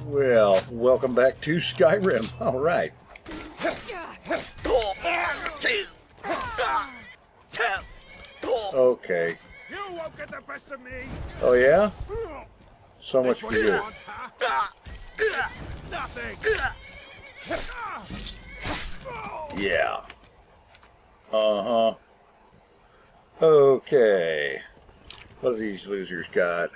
Well, welcome back to Skyrim. All right. Okay. You won't get the best of me. Oh yeah? So much for you. It's nothing. Yeah. Uh-huh. Okay. What do these losers got?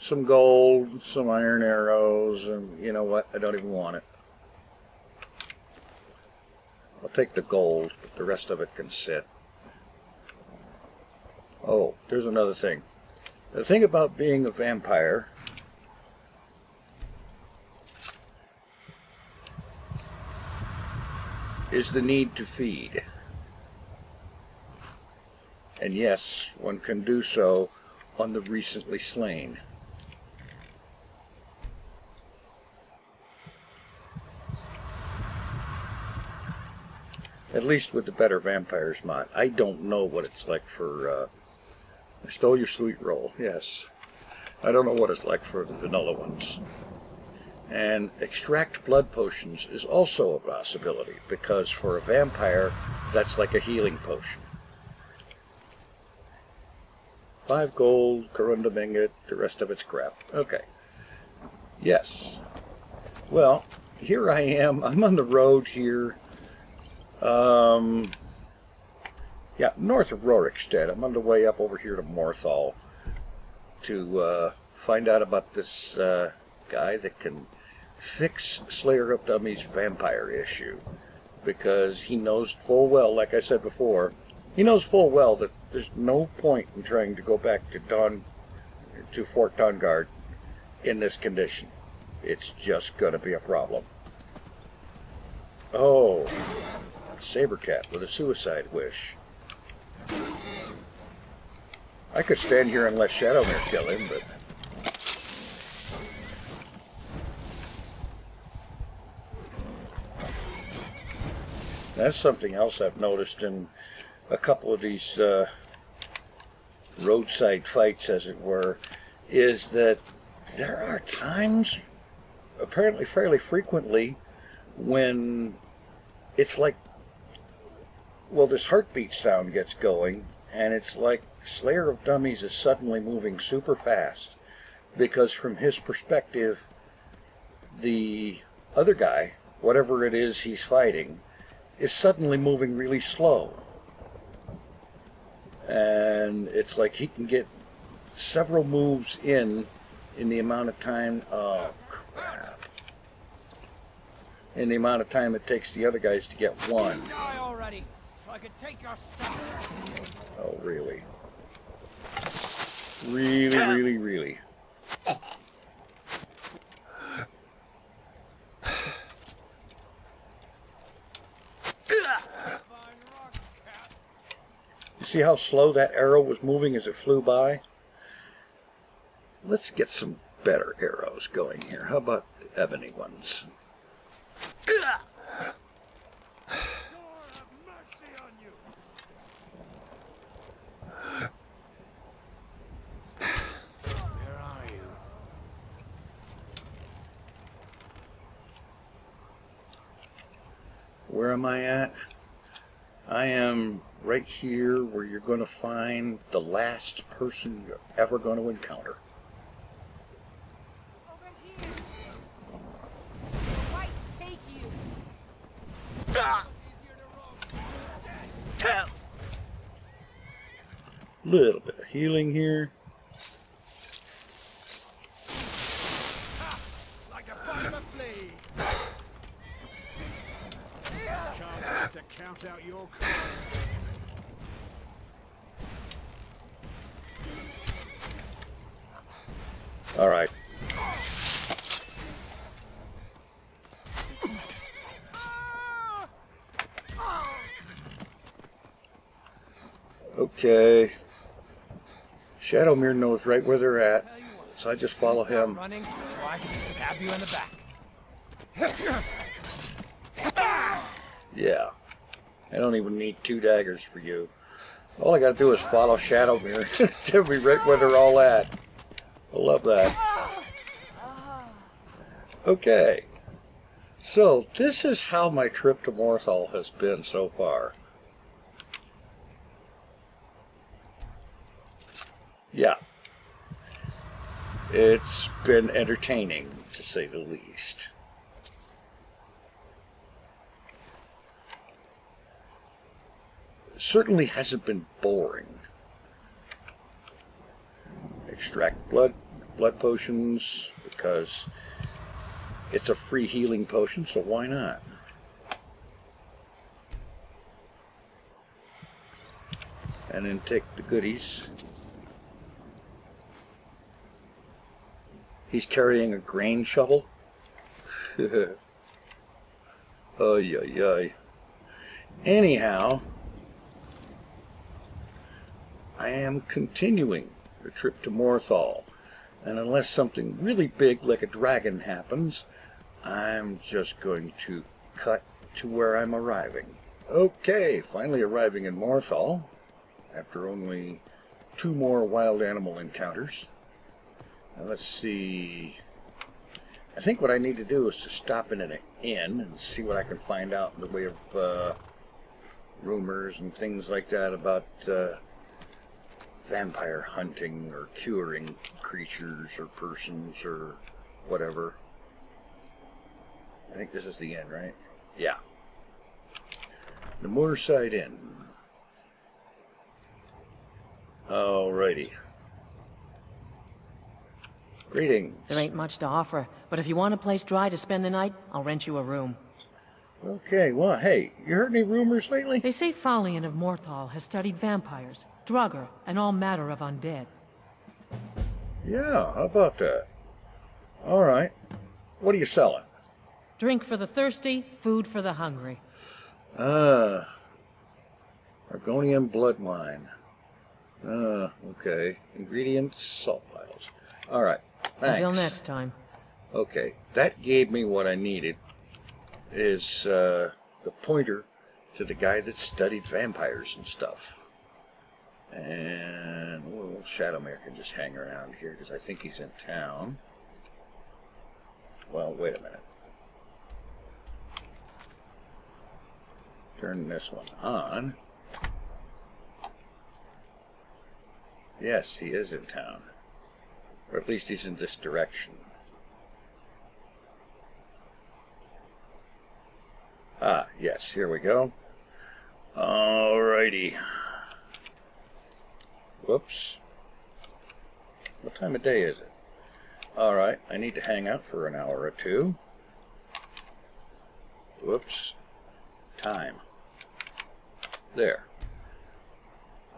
Some gold, some iron arrows, and you know what? I don't even want it. I'll take the gold, but the rest of it can sit. Oh, there's another thing. The thing about being a vampire is the need to feed. And yes, one can do so on the recently slain. At least with the Better Vampires mod. I don't know what it's like for, I stole your sweet roll, yes. I don't know what it's like for the vanilla ones. And extract blood potions is also a possibility, because for a vampire, that's like a healing potion. 5 gold, corundum ingot, the rest of it's crap. Okay. Yes. Well, here I am. I'm on the road here. Yeah, north of Rorikstead. I'm on the way up over here to Morthal to find out about this guy that can fix Slayer of Dummies vampire issue, because he knows full well, like I said before, he knows full well that there's no point in trying to go back to Fort Dawnguard in this condition. It's just going to be a problem. Oh, Saber Cat with a suicide wish. I could stand here and let Shadowmere kill him, but that's something else I've noticed in a couple of these roadside fights, as it were, is that there are times, apparently fairly frequently, when it's like, well, this heartbeat sound gets going, and it's like Slayer of Dummies is suddenly moving super fast, because from his perspective, the other guy, whatever it is he's fighting, is suddenly moving really slow. And it's like he can get several moves in the amount of time, oh crap, in the amount of time it takes the other guys to get one. Die already, so I can take your stuff. Oh, really? Really, really. You see how slow that arrow was moving as it flew by? Let's get some better arrows going here. How about the ebony ones? Where am I at? I am right here where you're going to find the last person you're ever going to encounter. Over here. Right, take you. Little bit of healing here. Like a bottom of flea. Can't wait to count out your coins. All right. Okay. Shadowmere knows right where they're at, so I just follow him. Running so I can stab you in the back. Yeah. I don't even need 2 daggers for you. All I gotta do is follow Shadowmere. Tell me right where they're all at. I love that. Okay. So, this is how my trip to Morthal has been so far. Yeah. It's been entertaining, to say the least. It certainly hasn't been boring. Extract blood potions, because it's a free healing potion, so why not? And then take the goodies. He's carrying a grain shovel. Oy, oy, oy. Anyhow, I am continuing the trip to Morthal. And unless something really big like a dragon happens, I'm just going to cut to where I'm arriving. Okay, finally arriving in Morthal after only 2 more wild animal encounters. Now let's see. I think what I need to do is to stop in an inn and see what I can find out in the way of rumors and things like that about vampire hunting or curing creatures or persons or whatever. I think this is the inn, right? Yeah. The Moorside Inn. Alrighty. Greetings. There ain't much to offer, but if you want a place dry to spend the night, I'll rent you a room. Okay, well, hey, you heard any rumors lately? They say Falion of Morthal has studied vampires, Draugr, and all manner of undead. Yeah, how about that? Alright. What are you selling? Drink for the thirsty, food for the hungry. Argonian blood wine. Okay. Ingredients, salt piles. Alright, thanks. Until next time. Okay, that gave me what I needed. Is the pointer to the guy that studied vampires and stuff. And well, Shadowmare can just hang around here because I think he's in town. Well, wait a minute. Turn this one on. Yes, he is in town. Or at least he's in this direction. Ah, yes, here we go. Alrighty. Whoops. What time of day is it? Alright, I need to hang out for an hour or two. Whoops. Time. There.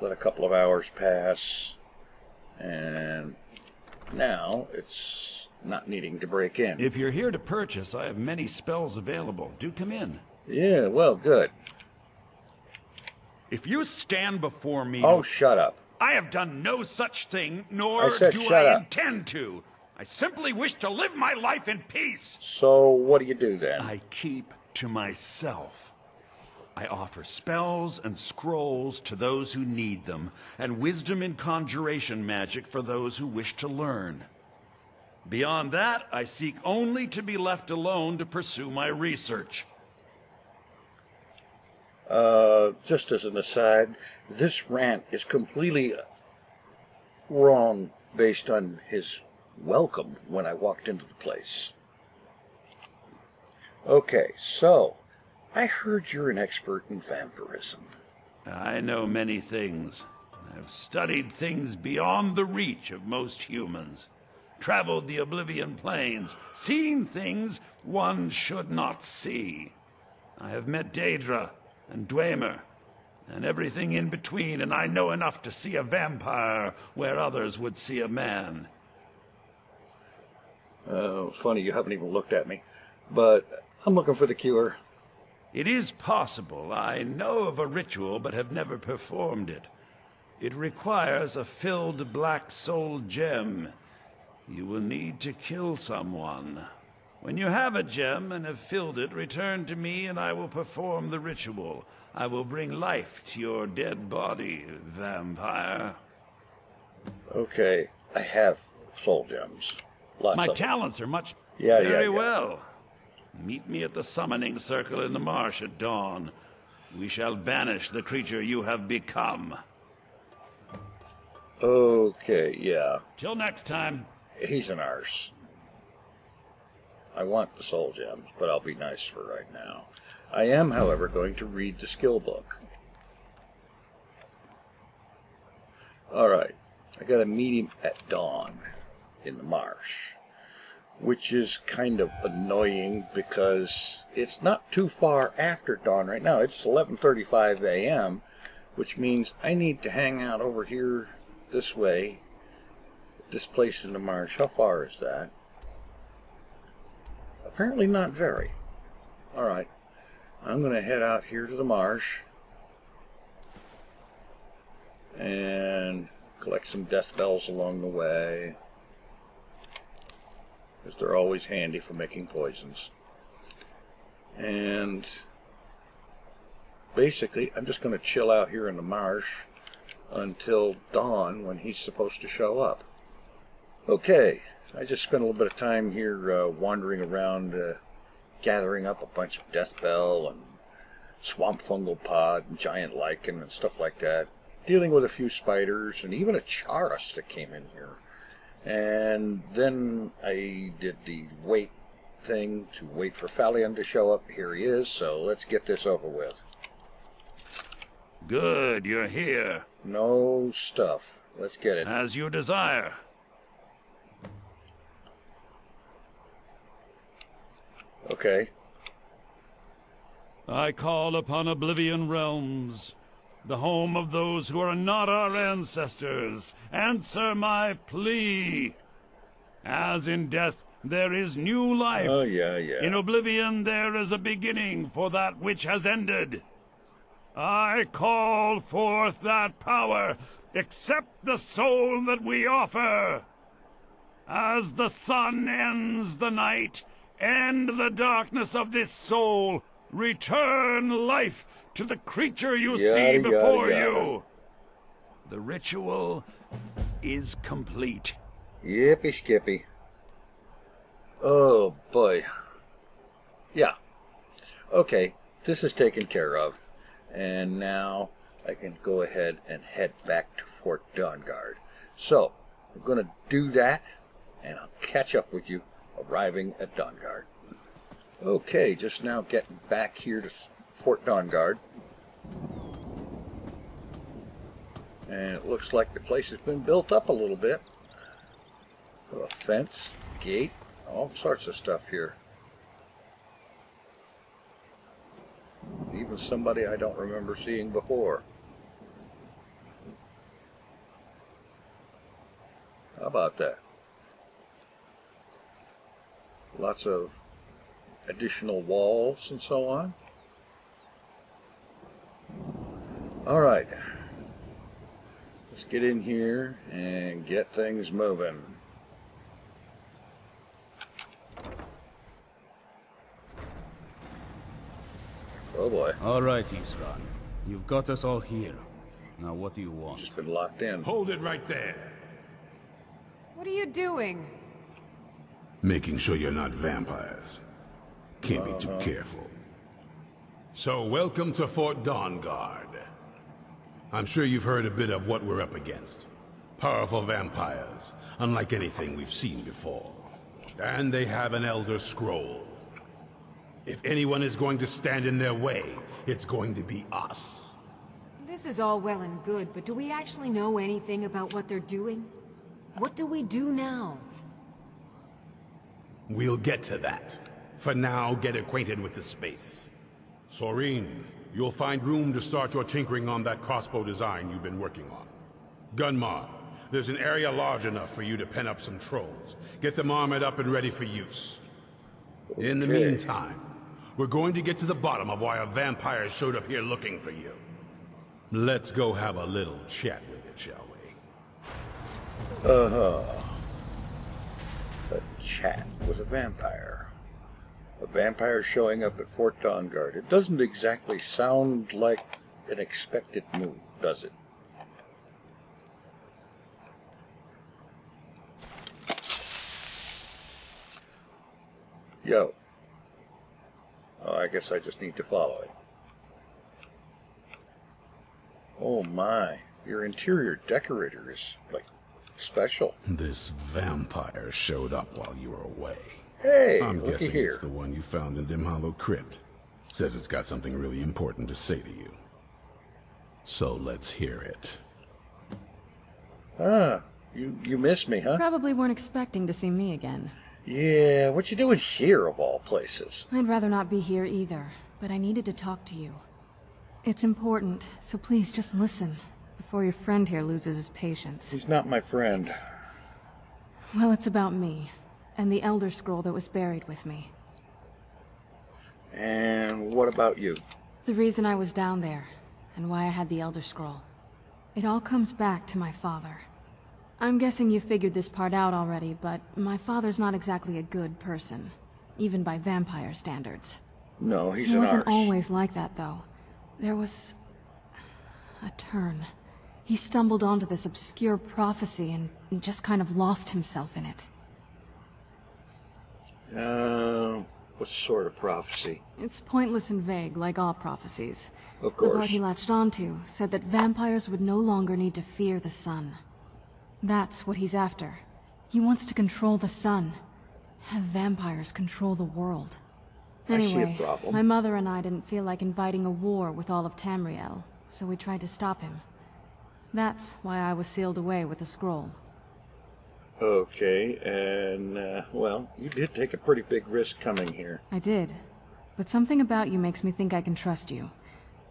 Let a couple of hours pass. And now it's not needing to break in. If you're here to purchase, I have many spells available. Do come in. Yeah, well, good. If you stand before me... Oh, shut up. I have done no such thing, nor do shut I up. intend to. I simply wish to live my life in peace. So, what do you do then? I keep to myself. I offer spells and scrolls to those who need them, and wisdom in conjuration magic for those who wish to learn. Beyond that, I seek only to be left alone to pursue my research. Just as an aside, this rant is completely wrong based on his welcome when I walked into the place. Okay, so, I heard you're an expert in vampirism. I know many things. I've studied things beyond the reach of most humans. Traveled the Oblivion Plains, seen things one should not see. I have met Daedra and Dwemer, and everything in between, and I know enough to see a vampire where others would see a man. It's funny, you haven't even looked at me, but I'm looking for the cure. It is possible. I know of a ritual, but have never performed it. It requires a filled black soul gem. You will need to kill someone. When you have a gem and have filled it, return to me and I will perform the ritual. I will bring life to your dead body, vampire. Okay, I have soul gems. Lots My of them. talents are much... Yeah, Very yeah. well. Meet me at the summoning circle in the marsh at dawn. We shall banish the creature you have become. Okay, yeah. Till next time. He's an arse. I want the soul gems, but I'll be nice for right now. I am, however, going to read the skill book. Alright, I got to meet him at dawn in the marsh, which is kind of annoying because it's not too far after dawn right now. It's 11:35 a.m., which means I need to hang out over here this way, this place in the marsh. How far is that? Apparently not very. Alright, I'm going to head out here to the marsh and collect some death bells along the way, because they're always handy for making poisons. And basically, I'm just going to chill out here in the marsh until dawn, when he's supposed to show up. Okay, I just spent a little bit of time here wandering around, gathering up a bunch of death bell and swamp fungal pod and giant lichen and stuff like that, dealing with a few spiders and even a charis that came in here. And then I did the wait thing to wait for Phalion to show up. Here he is, so let's get this over with. Good, you're here. No stuff. Let's get it. As you desire. Okay. I call upon Oblivion Realms, the home of those who are not our ancestors. Answer my plea. As in death there is new life. Oh, yeah. In Oblivion there is a beginning for that which has ended. I call forth that power. Accept the soul that we offer. As the sun ends the night, end the darkness of this soul. Return life to the creature you see before you. The ritual is complete. Yippee skippy. Oh boy. Yeah. Okay, this is taken care of. And now I can go ahead and head back to Fort Dawnguard. So, we're going to do that, and I'll catch up with you arriving at Dawnguard. Okay, just now getting back here to Fort Dawnguard. And it looks like the place has been built up a little bit. Got a fence, gate, all sorts of stuff here. Even somebody I don't remember seeing before. How about that? Lots of additional walls and so on. Alright. Let's get in here and get things moving. Oh boy. All right, Isran. You've got us all here. Now what do you want? Just been locked in. Hold it right there. What are you doing? Making sure you're not vampires. Can't be too careful. So welcome to Fort Dawnguard. I'm sure you've heard a bit of what we're up against. Powerful vampires, unlike anything we've seen before. And they have an Elder Scroll. If anyone is going to stand in their way, it's going to be us. This is all well and good, but do we actually know anything about what they're doing? What do we do now? We'll get to that. For now, get acquainted with the space. Soreen, you'll find room to start your tinkering on that crossbow design you've been working on. Gunmar, there's an area large enough for you to pen up some trolls. Get them armored up and ready for use. Okay. In the meantime, we're going to get to the bottom of why a vampire showed up here looking for you. Let's go have a little chat with it, shall we? A chat with a vampire. A vampire showing up at Fort Dawnguard. It doesn't exactly sound like an expected move, does it? Yo. Oh, I guess I just need to follow it. Oh my, your interior decorator is, like, special. This vampire showed up while you were away. Hey, I'm looky guessing here. it's the one you found in Dim Hollow Crypt. Says it's got something really important to say to you. So let's hear it. Ah, you missed me, huh? Probably weren't expecting to see me again. Yeah, what you doing here of all places? I'd rather not be here either, but I needed to talk to you. It's important, so please just listen, before your friend here loses his patience. He's not my friend. Well, it's about me, and the Elder Scroll that was buried with me. And what about you? The reason I was down there, and why I had the Elder Scroll. It all comes back to my father. I'm guessing you figured this part out already, but my father's not exactly a good person, even by vampire standards. No, he's He an wasn't arse. always like that, though. There was a turn. He stumbled onto this obscure prophecy and just kind of lost himself in it. What sort of prophecy? It's pointless and vague, like all prophecies. Of The part course. he latched onto said that vampires would no longer need to fear the sun. That's what he's after. He wants to control the sun. Have vampires control the world. I see a Anyway, problem. my mother and I didn't feel like inviting a war with all of Tamriel, so we tried to stop him. That's why I was sealed away with the scroll. Okay, and, well, you did take a pretty big risk coming here. I did. But something about you makes me think I can trust you.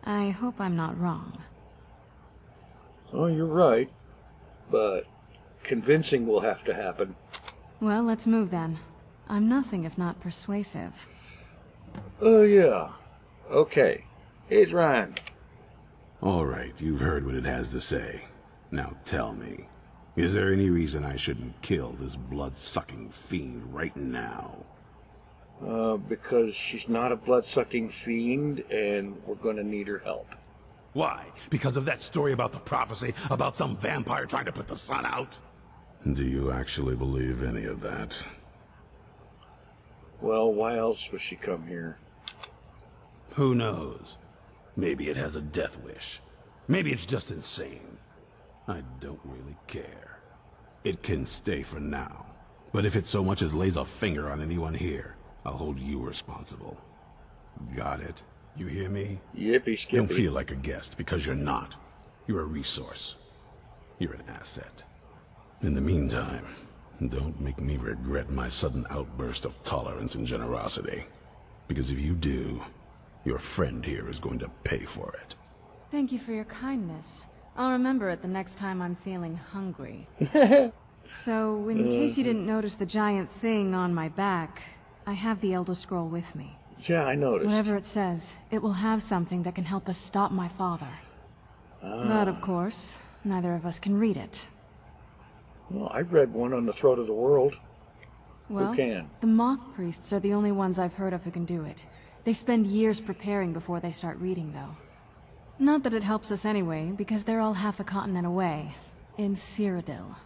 I hope I'm not wrong. Oh, you're right. But convincing will have to happen. Well, let's move then. I'm nothing if not persuasive. Oh, yeah. Okay. Here's Ryan. All right, you've heard what it has to say. Now tell me, is there any reason I shouldn't kill this blood-sucking fiend right now? Because she's not a blood-sucking fiend, and we're gonna need her help. Why? Because of that story about the prophecy, about some vampire trying to put the sun out? Do you actually believe any of that? Well, why else would she come here? Who knows? Maybe it has a death wish. Maybe it's just insane. I don't really care. It can stay for now. But if it so much as lays a finger on anyone here, I'll hold you responsible. Got it? You hear me? Yippee skippy. Don't feel like a guest, because you're not. You're a resource. You're an asset. In the meantime, don't make me regret my sudden outburst of tolerance and generosity. Because if you do, your friend here is going to pay for it. Thank you for your kindness. I'll remember it the next time I'm feeling hungry. So, in case you didn't notice the giant thing on my back, I have the Elder Scroll with me. Yeah, I noticed. Whatever it says, it will have something that can help us stop my father. But of course, neither of us can read it. Well, I read one on the Throat of the World. Well, Who can? the moth priests are the only ones I've heard of who can do it. They spend years preparing before they start reading, though. Not that it helps us anyway, because they're all half a continent away, in Cyrodiil.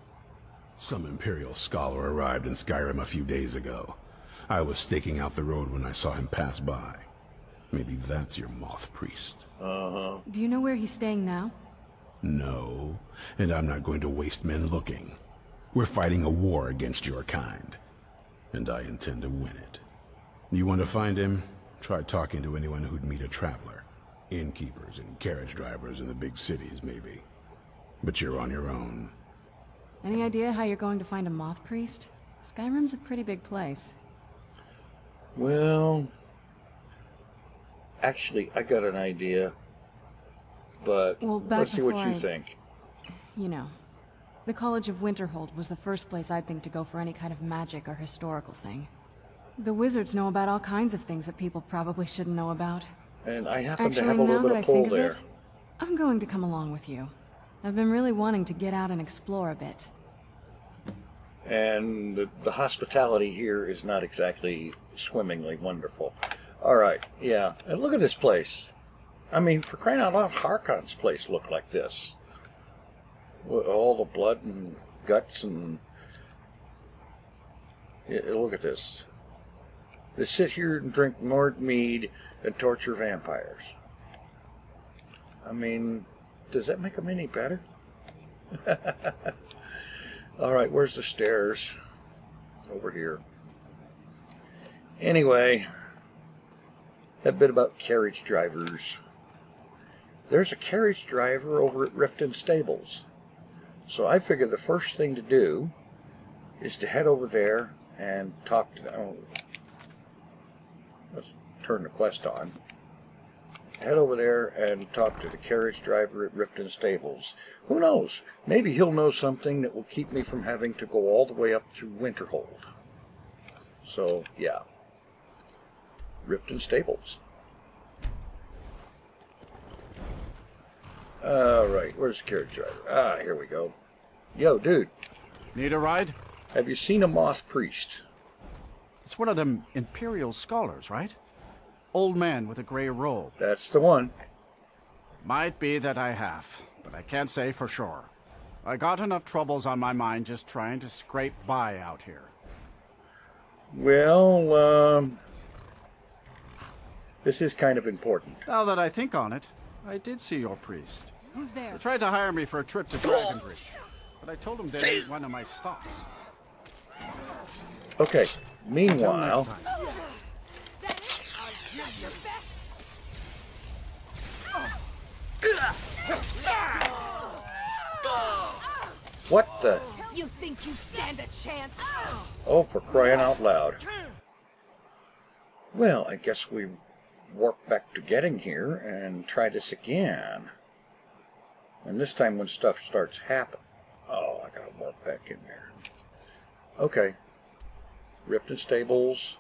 Some Imperial scholar arrived in Skyrim a few days ago. I was staking out the road when I saw him pass by. Maybe that's your moth priest. Uh-huh. Do you know where he's staying now? No, and I'm not going to waste men looking. We're fighting a war against your kind, and I intend to win it. You want to find him? Try talking to anyone who'd meet a traveler. Innkeepers and carriage drivers in the big cities, maybe. But you're on your own. Any idea how you're going to find a moth priest? Skyrim's a pretty big place. Well, actually, I got an idea. But Well, back let's see what before you I- think. You know, the College of Winterhold was the first place I'd think to go for any kind of magic or historical thing. The wizards know about all kinds of things that people probably shouldn't know about. And I happen to Actually, have a now little bit that I of pull think of there. it, I'm going to come along with you. I've been really wanting to get out and explore a bit. And the hospitality here is not exactly swimmingly wonderful. All right, yeah. And look at this place. I mean, for crying out loud, Harkon's place looked like this. With all the blood and guts and... Yeah, look at this. to sit here and drink more mead and torture vampires. I mean, does that make them any better? Alright, where's the stairs? Over here. Anyway, that bit about carriage drivers. There's a carriage driver over at Riften Stables. So I figure the first thing to do is to head over there and talk to them. Oh, let's turn the quest on. Head over there and talk to the carriage driver at Riften Stables. Who knows? Maybe he'll know something that will keep me from having to go all the way up to Winterhold. So, yeah. Riften Stables. Alright, where's the carriage driver? Ah, here we go. Yo, dude. Need a ride? Have you seen a moss priest? It's one of them Imperial scholars, right? Old man with a grey robe. That's the one. Might be that I have, but I can't say for sure. I got enough troubles on my mind just trying to scrape by out here. Well, this is kind of important. Now that I think on it, I did see your priest. Who's there? He tried to hire me for a trip to Dragonbridge, but I told him that ain't one of my stops. Okay, meanwhile... What the? You think you stand a chance? Oh, for crying out loud. Well, I guess we warp back to getting here and try this again. And this time when stuff starts happening. Oh, I gotta warp back in there. Okay. Riften Stables.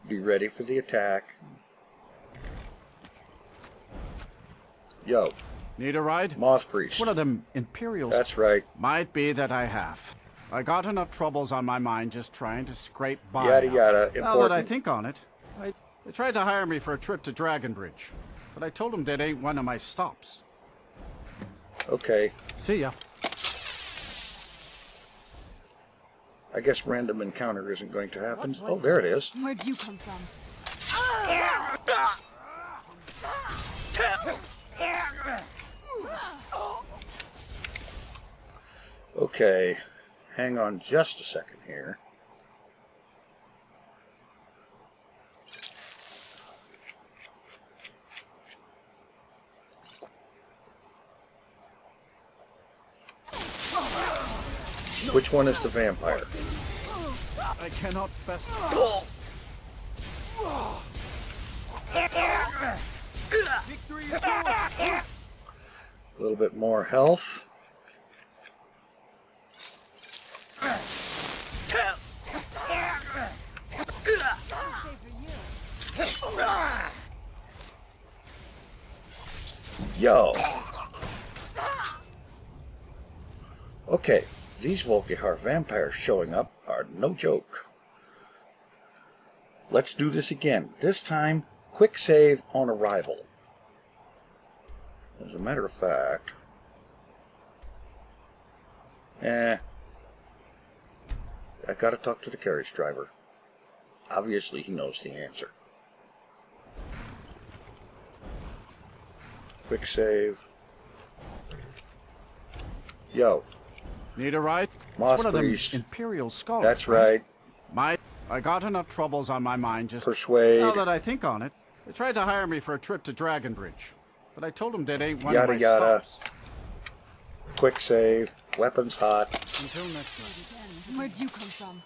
Be ready for the attack. Yo. Need a ride? Moss Priest. It's one of them Imperials. That's right. Might be that I have. I got enough troubles on my mind just trying to scrape by. Yada yada. Important. Now that I think on it, they tried to hire me for a trip to Dragonbridge, but I told them that ain't one of my stops. Okay. See ya. I guess random encounter isn't going to happen. Oh, there it is. Where'd you come from? Okay, hang on just a second here. Which one is the vampire? I cannot best. Victory is yours. A little bit more health. Yo. Okay, these Volkihar vampires showing up are no joke. Let's do this again. This time, quick save on arrival. As a matter of fact... I gotta talk to the carriage driver. Obviously, he knows the answer. Quick save. Yo. Need a ride? Moss It's one of them Priest. Imperial scholars. That's right. I got enough troubles on my mind just... Persuade. Now that I think on it, they tried to hire me for a trip to Dragonbridge, but I told them that ain't one Yada of my yada. stops. Quick save. Weapons hot. Until next time. Where'd you come from?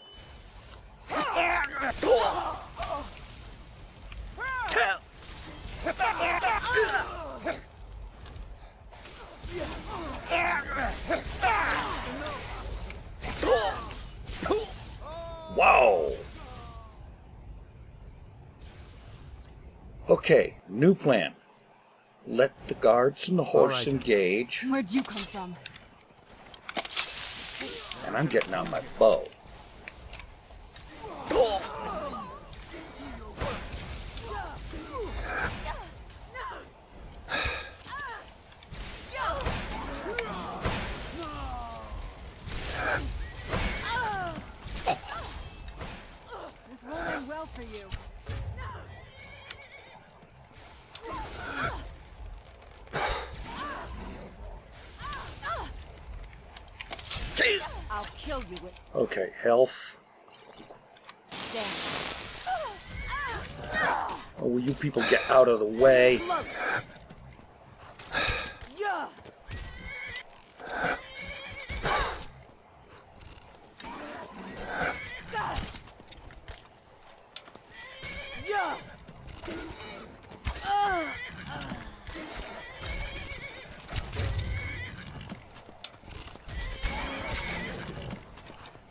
Wow. Okay, new plan. Let the guards and the horse engage, Where'd you come from? and I'm getting out my bow. after you. I'll kill you with Okay, health. Oh, will you people get out of the way? Yeah. Yeah.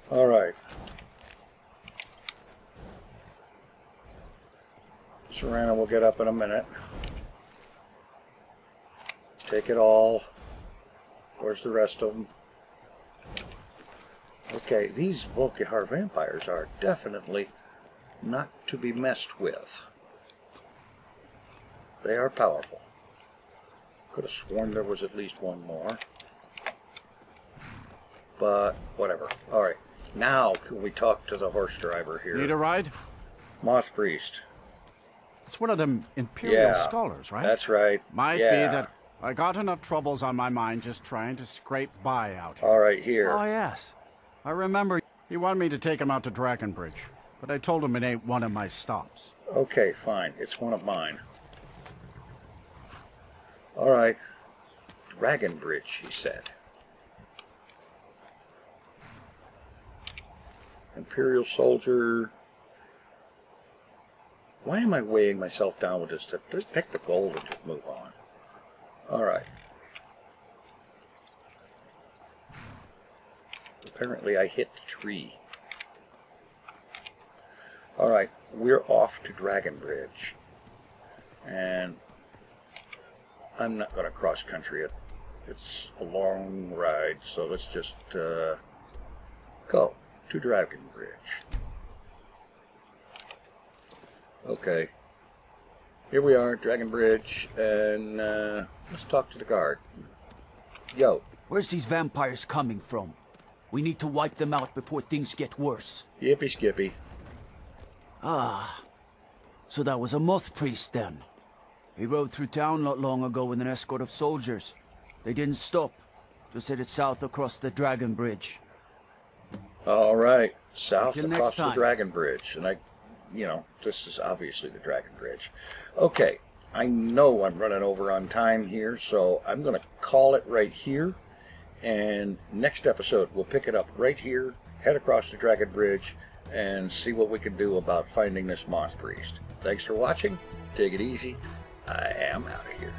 All right. Serana will get up in a minute. Take it all. Where's the rest of them? Okay, these Volkihar vampires are definitely not to be messed with. They are powerful. Could have sworn there was at least one more. But whatever. Alright. Now can we talk to the horse driver here? Need a ride? Moss Priest. It's one of them Imperial scholars, right? That's right. Might be that I got enough troubles on my mind just trying to scrape by out here. Alright, here. Oh, yes. I remember he wanted me to take him out to Dragonbridge, but I told him it ain't one of my stops. Okay, fine. It's one of mine. Alright. Dragonbridge, he said. Imperial soldier. Why am I weighing myself down with this? Just pick the gold and just move on. Alright. Apparently I hit the tree. Alright, we're off to Dragonbridge. And I'm not going to cross country it. It's a long ride, so let's just go to Dragonbridge. Okay. Here we are, Dragonbridge, and let's talk to the guard. Yo. Where's these vampires coming from? We need to wipe them out before things get worse. Yippee skippy. Ah. So that was a moth priest then. He rode through town not long ago with an escort of soldiers. They didn't stop. Just headed south across the Dragon Bridge. All right. South Until across next the time. Dragon Bridge. And you know, this is obviously the Dragon Bridge. Okay. I know I'm running over on time here, so I'm going to call it right here. And next episode, we'll pick it up right here, head across the Dragon Bridge, and see what we can do about finding this Moth Priest. Thanks for watching. Take it easy. I am out of here.